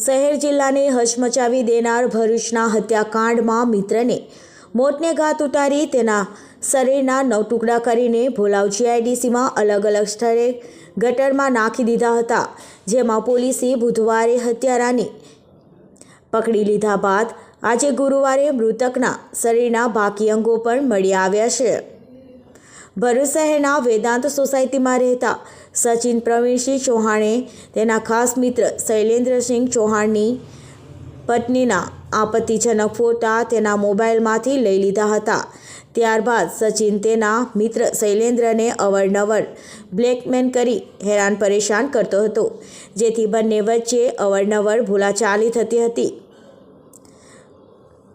શહેર જિલ્લાને હચમચાવી દેનાર ભરૂચના હત્યાકાંડમાં મિત્રને મોતને ઘાટ ઉતારી તેના શરીરના 9 ટુકડા કરીને ભોલાવ જીઆઈડીસીમાં અલગ અલગ સ્થળે ગટરમાં નાખી દીધા હતા, જેમાં પોલીસે બુધવારે હત્યારાને પકડી લીધા બાદ આજે ગુરુવારે મૃતકના શરીરના બાકી અંગો પણ મળી આવ્યા છે। ભરૂચ શહેરના વેદાંત સોસાયટીમાં રહેતા સચિન પ્રવીણસિંહ ચૌહાણે તેના ખાસ મિત્ર શૈલેન્દ્રસિંહ ચૌહાણની પત્નીના આપત્તિજનક ફોટા તેના મોબાઈલમાંથી લઈ લીધા હતા। ત્યારબાદ સચિન તેના મિત્ર શૈલેન્દ્રને અવારનવાર બ્લેકમેલ કરી હેરાન પરેશાન કરતો હતો, જેથી બંને વચ્ચે અવારનવાર બોલાચાલી થતી હતી।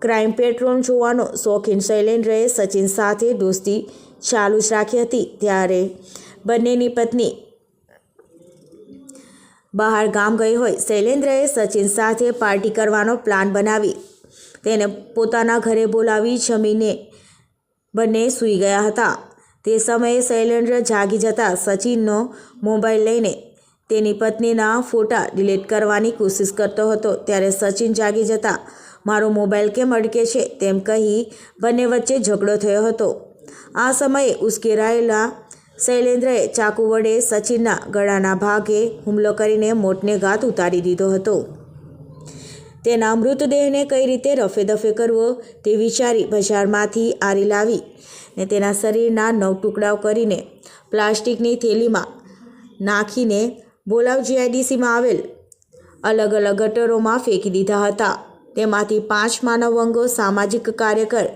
ક્રાઇમ પેટ્રોલ જોવાનો શોખીન શૈલેન્દ્રએ સચિન સાથે દોસ્તી ચાલુ જ રાખી હતી, ત્યારે બંનેની પત્ની બહાર ગામ ગઈ હોય શૈલેન્દ્રએ સચિન સાથે પાર્ટી કરવાનો પ્લાન બનાવી તેને પોતાના ઘરે બોલાવી જમીને બંને સૂઈ ગયા હતા। તે સમયે શૈલેન્દ્ર જાગી જતાં સચિનનો મોબાઈલ લઈને તેની પત્નીના ફોટા ડિલીટ કરવાની કોશિશ કરતો હતો, ત્યારે સચિન જાગી જતાં મારો મોબાઈલ કેમ અડકે છે તેમ કહી બંને વચ્ચે ઝઘડો થયો હતો। આ સમયે ઉશ્કેરાયેલા શૈલેન્દ્રએ ચાકુ વડે સચિનના ગળાના ભાગે હુમલો કરીને મોતને ઘાટ ઉતારી દીધો હતો। તેના મૃતદેહને કઈ રીતે રફેદફે કરવો તે વિચારી બજારમાંથી આરી લાવી ને તેના શરીરના 9 ટુકડાઓ કરીને પ્લાસ્ટિકની થેલીમાં નાખીને ભોલાવ જીઆઈડીસીમાં આવેલ અલગ અલગ ગટરોમાં ફેંકી દીધા હતા। તેમાંથી 5 માનવ અંગો સામાજિક કાર્યકર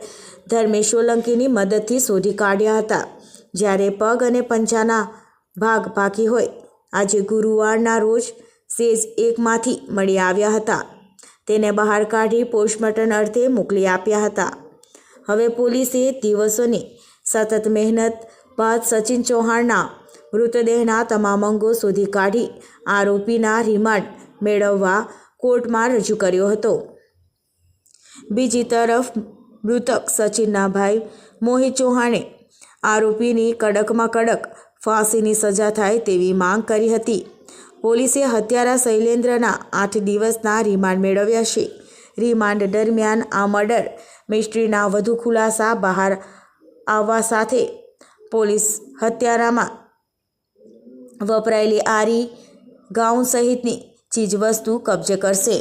ધર્મેશ સોલંકીની મદદથી શોધી કાઢ્યા હતા, જ્યારે પગ અને પંજાના ભાગ બાકી હોય આજે ગુરુવારના રોજ સેજ એકમાંથી મળી આવ્યા હતા। તેને બહાર કાઢી પોસ્ટમોર્ટમ અર્થે મોકલી આપ્યા હતા। હવે પોલીસે દિવસોની સતત મહેનત બાદ સચિન ચૌહાણના મૃતદેહના તમામ અંગો શોધી કાઢી આરોપીના રિમાન્ડ મેળવવા કોર્ટમાં રજૂ કર્યો હતો। બીજી તરફ મૃતક સચિનના ભાઈ મોહિત ચૌહાણે આરોપીની કડકમાં કડક ફાંસીની સજા થાય તેવી માંગ કરી હતી। પોલીસે હત્યારા શૈલેન્દ્રના 8 દિવસના રિમાન્ડ મેળવ્યા છે। રિમાન્ડ દરમિયાન આ મર્ડર મિસ્ટ્રીના વધુ ખુલાસા બહાર આવવા સાથે પોલીસ હત્યારામાં વપરાયેલી આરી, ગાઉન સહિતની ચીજવસ્તુ કબજે કરશે।